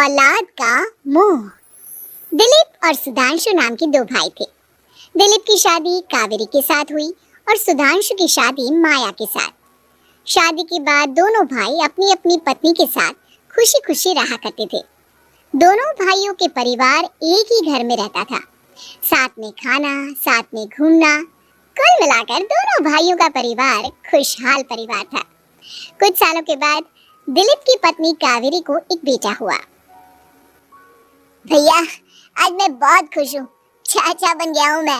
औलाद का मोह। दिलीप और सुधांशु नाम के दो भाई थे। दिलीप की शादी कावेरी के साथ हुई और सुधांशु की शादी माया के साथ। शादी के बाद दोनों भाई अपनी अपनी पत्नी के साथ खुशी खुशी रहा करते थे। दोनों भाइयों के परिवार एक ही घर में रहता था, साथ में खाना, साथ में घूमना। कुल मिलाकर दोनों भाइयों का परिवार खुशहाल परिवार था। कुछ सालों के बाद दिलीप की पत्नी कावेरी को एक बेटा हुआ। भैया, आज मैं बहुत खुश हूँ, चाचा बन गया हूँ मैं।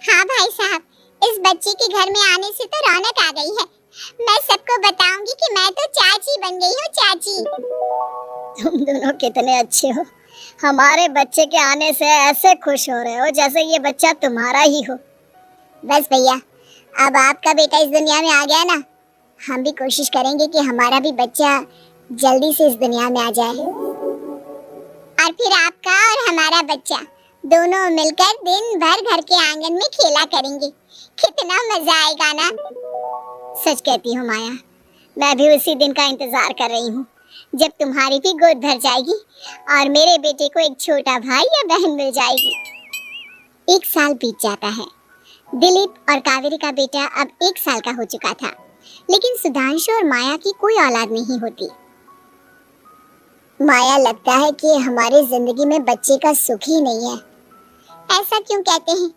हाँ भाई साहब, इस बच्चे के घर में आने से तो रौनक आ गई है। मैं सबको बताऊंगी कि मैं तो चाची बन गई हूँ, चाची। तुम दोनों कितने अच्छे हो। हमारे बच्चे के आने से ऐसे खुश हो रहे हो जैसे ये बच्चा तुम्हारा ही हो। बस भैया, अब आपका बेटा इस दुनिया में आ गया ना, हम भी कोशिश करेंगे कि हमारा भी बच्चा जल्दी से इस दुनिया में आ जाए, और फिर आपका और हमारा बच्चा दोनों मिलकर दिन भर घर के आंगन में खेला करेंगे। कितना मजा आएगा ना। सच कहती हूँ माया, मैं भी उसी दिन का इंतजार कर रही हूँ जब तुम्हारी भी गोद भर जाएगी और मेरे बेटे को एक छोटा भाई या बहन मिल जाएगी। 1 साल बीत जाता है। दिलीप और कावेरी का बेटा अब 1 साल का हो चुका था, लेकिन सुधांशु और माया की कोई औलाद नहीं होती। माया, लगता है कि हमारी जिंदगी में बच्चे का सुख ही नहीं है। ऐसा क्यों कहते हैं?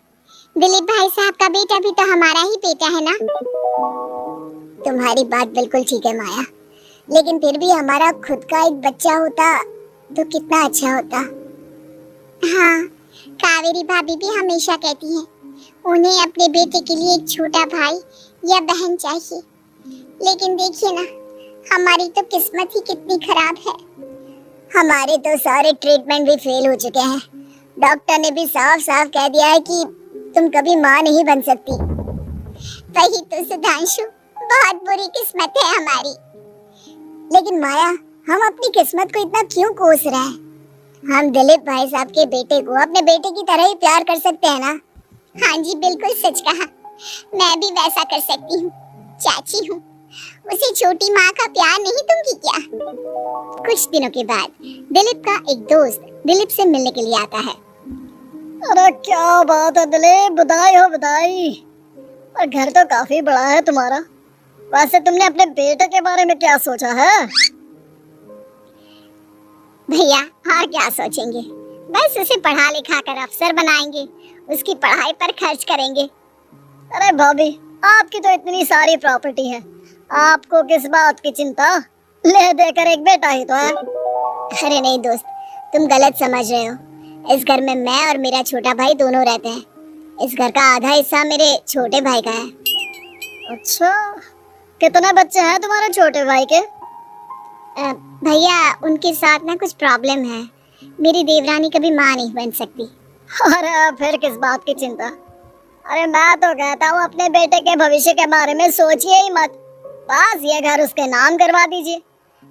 दिलीप भाई साहब का बेटा भी तो हमारा ही बेटा है ना। तुम्हारी बात बिल्कुल ठीक है माया, लेकिन फिर भी हमारा खुद का एक बच्चा होता तो कितना अच्छा होता। हाँ, कावेरी भाभी भी हमेशा कहती है उन्हें अपने बेटे के लिए एक छोटा भाई या बहन चाहिए, लेकिन देखिए ना, हमारी तो किस्मत ही कितनी खराब है। हमारे तो सारे ट्रीटमेंट भी फेल हो चुके हैं। डॉक्टर ने भी साफ साफ कह दिया है कि तुम कभी माँ नहीं बन सकती। वही तो सुधांशु, बहुत बुरी किस्मत है हमारी। लेकिन माया, हम अपनी किस्मत को इतना क्यों कोस रहे हैं? हम दिलीप भाई साहब के बेटे को अपने बेटे की तरह ही प्यार कर सकते हैं ना। हाँ जी, बिल्कुल सच कहा। मैं भी वैसा कर सकती हूँ, चाची हूँ। उसे छोटी माँ का प्यार नहीं दूंगी क्या? कुछ दिनों के बाद दिलीप का एक दोस्त दिलीप से मिलने के लिए आता है। अरे क्या बात है दिलीप, बधाई हो बधाई। और घर तो काफी बड़ा है तुम्हारा। वैसे तुमने अपने बेटे के बारे में क्या सोचा है? भैया, और क्या सोचेंगे, बस उसे पढ़ा लिखा कर अफसर बनाएंगे, उसकी पढ़ाई पर खर्च करेंगे। अरे भाभी, आपकी तो इतनी सारी प्रॉपर्टी है, आपको किस बात की चिंता? ले देकर एक बेटा ही तो है। अरे नहीं दोस्त, तुम गलत समझ रहे हो। इस घर में मैं और मेरा छोटा भाई दोनों रहते हैं। इस घर का आधा हिस्सा मेरे छोटे भाई का है। अच्छा, कितने बच्चे हैं तुम्हारे छोटे भाई के? भैया, उनके साथ ना कुछ प्रॉब्लम है। मेरी देवरानी कभी माँ नहीं बन सकती। अरे फिर किस बात की चिंता? अरे मैं तो कहता हूँ अपने बेटे के भविष्य के बारे में सोचिए ही मत। बस ये घर उसके नाम करवा दीजिए।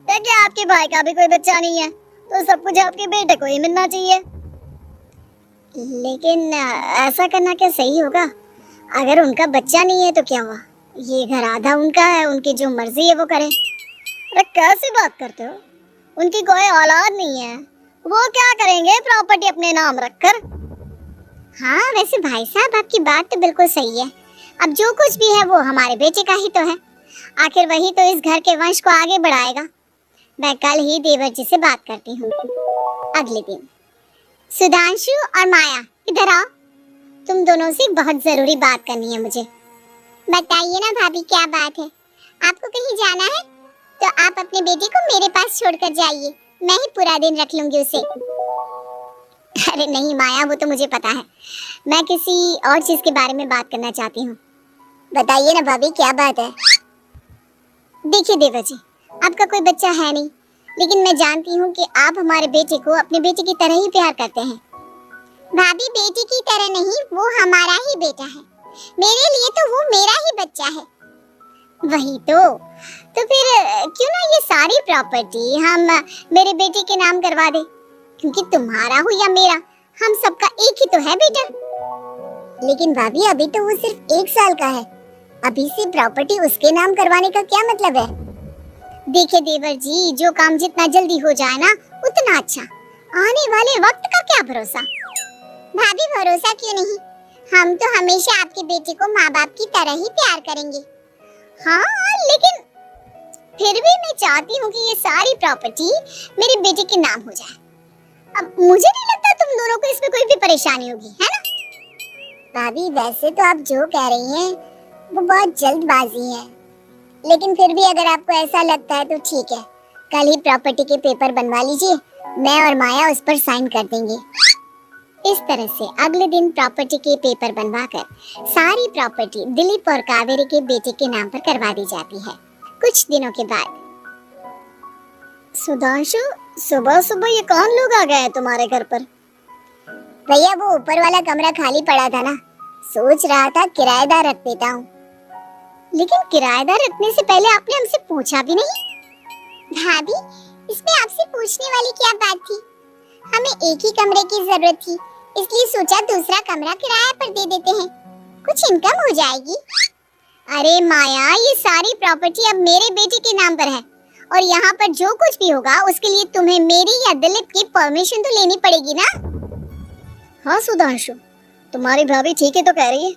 देखिए, आपके भाई का भी कोई बच्चा नहीं है तो सब कुछ आपके बेटे को ही मिलना चाहिए। लेकिन ऐसा करना क्या सही होगा? अगर उनका बच्चा नहीं है तो क्या हुआ? ये घर आधा उनका है, उनकी जो मर्जी है वो करे। अरे कैसी बात करते हो? उनकी कोई औलाद नहीं है, वो क्या करेंगे प्रॉपर्टी अपने नाम रखकर? हाँ, वैसे भाई साहब, आपकी बात तो बिल्कुल सही है। अब जो कुछ भी है वो हमारे बेटे का ही तो है। आखिर वही तो इस घर के वंश को आगे बढ़ाएगा। मैं कल ही देवर जी से बात करती हूँ। अगले दिन सुधांशु और माया, इधर आओ। तुम दोनों से बहुत जरूरी बात करनी है मुझे। बताइए ना भाभी, क्या बात है? आपको कहीं जाना है तो आप अपने बेटे को मेरे पास छोड़कर जाइए, मैं ही पूरा दिन रख लूंगी उसे। अरे नहीं माया, वो तो मुझे पता है। मैं किसी और चीज के बारे में बात करना चाहती हूँ। बताइए ना भाभी, क्या बात है? देखिए देवर जी, आपका कोई बच्चा है नहीं, लेकिन मैं जानती हूँ कि आप हमारे बेटे को अपने बेटे की तरह ही प्यार करते हैं। भाभी, बेटे की तरह नहीं, वो हमारा ही बेटा है। मेरे लिए तो वो मेरा ही बच्चा है। वही तो फिर क्यों ना ये सारी प्रॉपर्टी हम मेरे बेटे के नाम करवा दे, क्योंकि तुम्हारा हो या मेरा, हम सबका एक ही तो है बेटा। लेकिन भाभी, अभी तो वो सिर्फ 1 साल का है। अभी से प्रॉपर्टी उसके नाम करवाने का क्या मतलब है? देखिए देवर जी, जो काम जितना जल्दी हो जाए ना उतना अच्छा। आने वाले वक्त का क्या भरोसा। भाभी भरोसा क्यों नहीं, हम तो हमेशा आपके बेटे को माँ बाप की तरह ही प्यार करेंगे। हाँ लेकिन फिर भी मैं चाहती हूँ कि ये सारी प्रॉपर्टी मेरे बेटे के नाम हो जाए। अब मुझे नहीं लगता तुम दोनों को इसमें कोई भी परेशानी होगी, है ना? भाभी वैसे तो आप जो कह रही हैं वो बहुत जल्दबाजी है, लेकिन फिर भी अगर आपको ऐसा लगता है तो ठीक है, कल ही प्रॉपर्टी के पेपर बनवा लीजिए, मैं और माया उस पर साइन कर देंगे। इस तरह से अगले दिन प्रॉपर्टी के पेपर बनवाकर सारी प्रॉपर्टी दिलीप और कावेरी के बेटे के नाम पर करवा दी जाती है। कुछ दिनों के बाद सुधांशु, सुबह सुबह ये कौन लोग आ गए हैं तुम्हारे घर पर? भैया वो ऊपर वाला कमरा खाली पड़ा था ना, सोच रहा था किराएदार रख देता हूँ। लेकिन किराएदार रखने से पहले आपने हमसे पूछा भी नहीं। भाभी इसमें आपसे पूछने वाली क्या बात थी, हमें एक ही कमरे की जरूरत थी, इसलिए सोचा दूसरा कमरा किराए पर दे देते हैं, कुछ इनकम हो जाएगी। अरे माया, ये सारी प्रॉपर्टी अब मेरे बेटे के नाम पर है और यहाँ पर जो कुछ भी होगा उसके लिए तुम्हें मेरी या दिलीप की परमिशन तो लेनी पड़ेगी ना। हाँ सुधांशु, तुम्हारी भाभी ठीक ही तो कह रही है।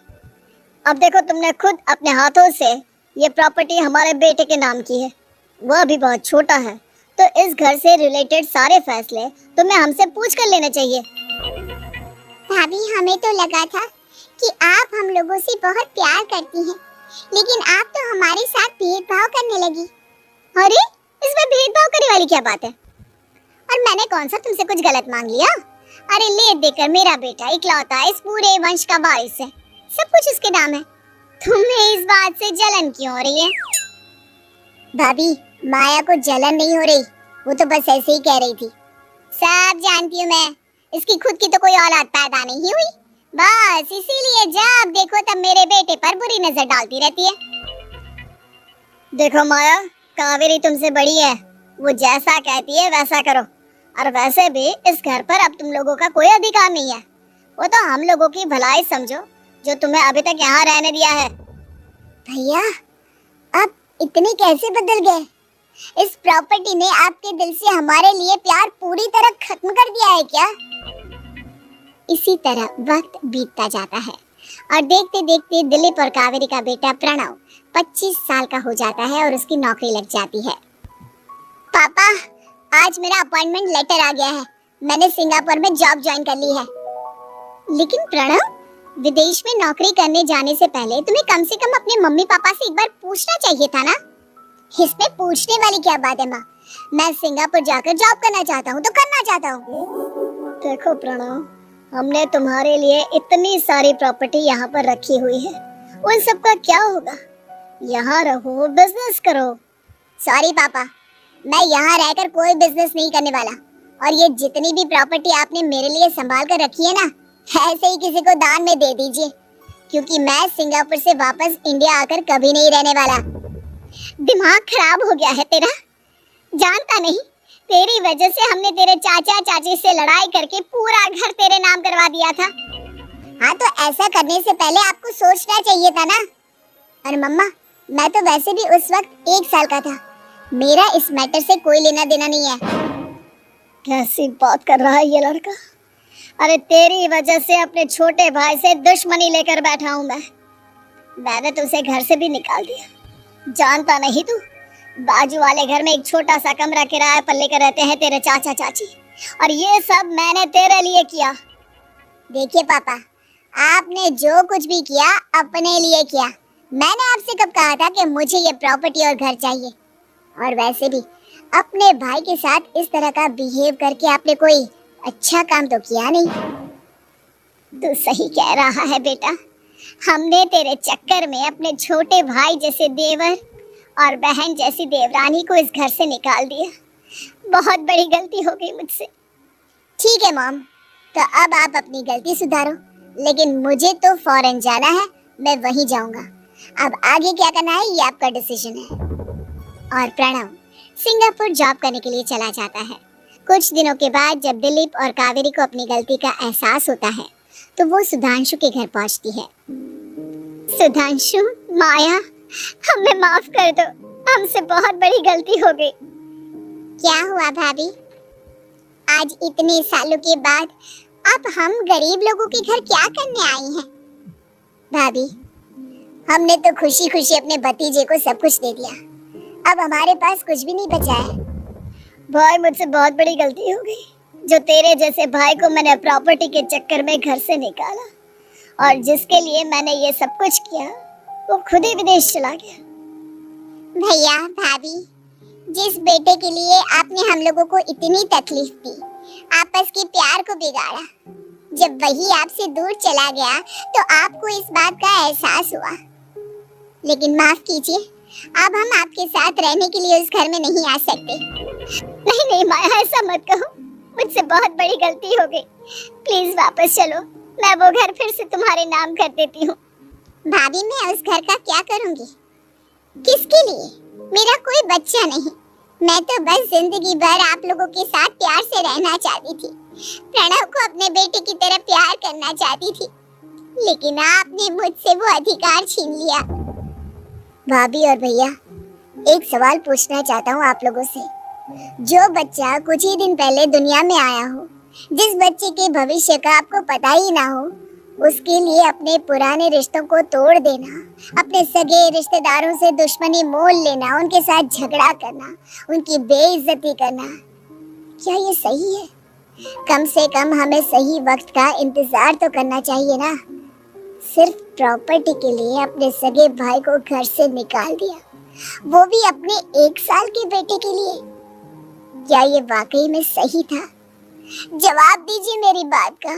अब देखो, तुमने खुद अपने हाथों से ये प्रॉपर्टी हमारे बेटे के नाम की है, वह भी बहुत छोटा है, तो इस घर से रिलेटेड सारे फैसले तुम्हें हमसे पूछ कर लेने चाहिए। भाभी हमें तो लगा था कि आप हम लोगों से बहुत प्यार करती हैं, लेकिन आप तो हमारे साथ भेदभाव करने लगी। अरे इसमें भेदभाव करने वाली क्या बात है? और मैंने कौन सा तुमसे कुछ गलत मांग लिया? अरे ले देकर मेरा बेटा इकलौता इस पूरे वंश का वारिस है, सब कुछ उसके नाम है। तुम्हें इस बात से जलन क्यों हो रही है? भाभी माया को जलन नहीं हो रही, वो तो बस ऐसे ही कह रही थी। सब जानती हूँ मैं, इसकी खुद की तो कोई औलाद पैदा नहीं हुई, बस इसीलिए जब देखो तब मेरे बेटे पर बुरी नजर डालती रहती है। देखो माया, कावेरी तुमसे बड़ी है, वो जैसा कहती है वैसा करो। और वैसे भी इस घर पर अब तुम लोगों का कोई अधिकार नहीं है, वो तो हम लोगों की भलाई समझो जो तुम्हें अभी तक यहाँ रहने दिया है। भैया आप इतने कैसे बदल गए? इस प्रॉपर्टी ने आपके दिल से हमारे लिए प्यार पूरी तरह खत्म कर दिया है क्या? इसी तरह वक्त बीतता जाता है और देखते देखते दिलीप और कावेरी का बेटा प्रणव 25 साल का हो जाता है और उसकी नौकरी लग जाती है। पापा आज मेरा अपॉइंटमेंट लेटर आ गया है, मैंने सिंगापुर में जॉब ज्वाइन कर ली है। लेकिन प्रणव, विदेश में नौकरी करने जाने से पहले तुम्हें कम से कम अपने मम्मी पापा से एक बार पूछना चाहिए था ना। इसमें पूछने वाली क्या बात है माँ, मैं सिंगापुर जाकर जॉब करना चाहता हूँ तो करना चाहता हूँ। देखो प्रणव, हमने तुम्हारे लिए इतनी सारी प्रॉपर्टी यहाँ पर रखी हुई है, उन सब का क्या होगा? यहाँ रहो, बिजनेस करो। सॉरी पापा, मैं यहाँ रहकर कोई बिजनेस नहीं करने वाला, और ये जितनी भी प्रॉपर्टी आपने मेरे लिए संभाल कर रखी है ना, ऐसे ही किसी को दान में दे दीजिए, क्योंकि मैं सिंगापुर से वापस इंडिया आकर कभी नहीं रहने वाला। दिमाग खराब हो गया है तेरा, जानता नहीं तेरी वजह से हमने तेरे चाचा चाची से लड़ाई करके पूरा घर तेरे नाम करवा दिया था। हाँ तो ऐसा करने से पहले आपको सोचना चाहिए था ना। और मम्मा, मैं तो वैसे भी उस वक्त 1 साल का था, मेरा इस मैटर से कोई लेना देना नहीं है। कैसी बात कर रहा है ये लड़का? अरे तेरी वजह से अपने छोटे भाई से दुश्मनी लेकर बैठा हूँ मैंने तो उसे घर से भी निकाल दिया। जानता नहीं तू, बाजू वाले घर में एक छोटा सा कमरा किराए पर लेकर रहते हैं तेरे चाचा चाची, और ये सब मैंने तेरे लिए किया। देखिए पापा, आपने जो कुछ भी किया अपने लिए किया, मैंने आपसे कब कहा था कि मुझे ये प्रॉपर्टी और घर चाहिए? और वैसे भी अपने भाई के साथ इस तरह का बिहेव करके आपने कोई अच्छा काम तो किया नहीं। तू सही कह रहा है बेटा, हमने तेरे चक्कर में अपने छोटे भाई जैसे देवर और बहन जैसी देवरानी को इस घर से निकाल दिया। बहुत बड़ी गलती हो गई मुझसे। ठीक है मॉम, तो अब आप अपनी गलती सुधारो, लेकिन मुझे तो फौरन जाना है, मैं वहीं जाऊंगा। अब आगे क्या करना है ये आपका डिसीजन है। और प्रणव सिंगापुर जॉब करने के लिए चला जाता है। कुछ दिनों के बाद जब दिलीप और कावेरी को अपनी गलती का एहसास होता है तो वो सुधांशु के घर पहुंचती है। सुधांशु, माया, हमें माफ कर दो, हमसे बहुत बड़ी गलती हो गई। क्या हुआ भाभी? आज इतने सालों के बाद अब हम गरीब लोगों के घर क्या करने आई हैं? भाभी, हमने तो खुशी खुशी अपने भतीजे को सब कुछ दे दिया, अब हमारे पास कुछ भी नहीं बचा है। भाई मुझसे बहुत बड़ी गलती हो गई, जो तेरे जैसे भाई को मैंने प्रॉपर्टी के चक्कर में घर से निकाला, और जिसके लिए मैंने ये सब कुछ किया वो खुद ही विदेश चला गया। भैया भाभी, जिस बेटे के लिए आपने हम लोगों को इतनी तकलीफ दी, आपस के प्यार को बिगाड़ा, जब वही आपसे दूर चला गया तो आपको इस बात का एहसास हुआ। लेकिन माफ कीजिए, अब हम आपके साथ रहने के लिए उस घर में नहीं आ सकते। नहीं नहीं माया, ऐसा मत कहो, मुझसे बहुत बड़ी गलती हो गई। प्लीज वापस चलो, मैं वो घर फिर से तुम्हारे नाम कर देती हूँ। भाभी, मैं उस घर का क्या करूँगी? किसके लिए? मेरा कोई बच्चा नहीं, मैं तो बस जिंदगी भर आप लोगों के साथ प्यार से रहना चाहती थी, प्रणव को अपने बेटे की तरह प्यार करना चाहती थी, लेकिन आपने मुझसे वो अधिकार छीन लिया। भाभी और भैया, एक सवाल पूछना चाहता हूँ आप लोगों से। जो बच्चा कुछ ही दिन पहले दुनिया में आया हो, जिस बच्चे के भविष्य का आपको पता ही ना हो, उसके लिए अपने पुराने रिश्तों को तोड़ देना, अपने सगे रिश्तेदारों से दुश्मनी मोल लेना, उनके साथ झगड़ा करना, उनकी बेइज्जती करना, क्या ये सही है? कम से कम हमें सही वक्त का इंतजार तो करना चाहिए ना। सिर्फ प्रॉपर्टी के लिए अपने सगे भाई को घर से निकाल दिया, वो भी अपने 1 साल के बेटे के लिए। क्या ये वाकई में सही था? जवाब दीजिए मेरी बात का।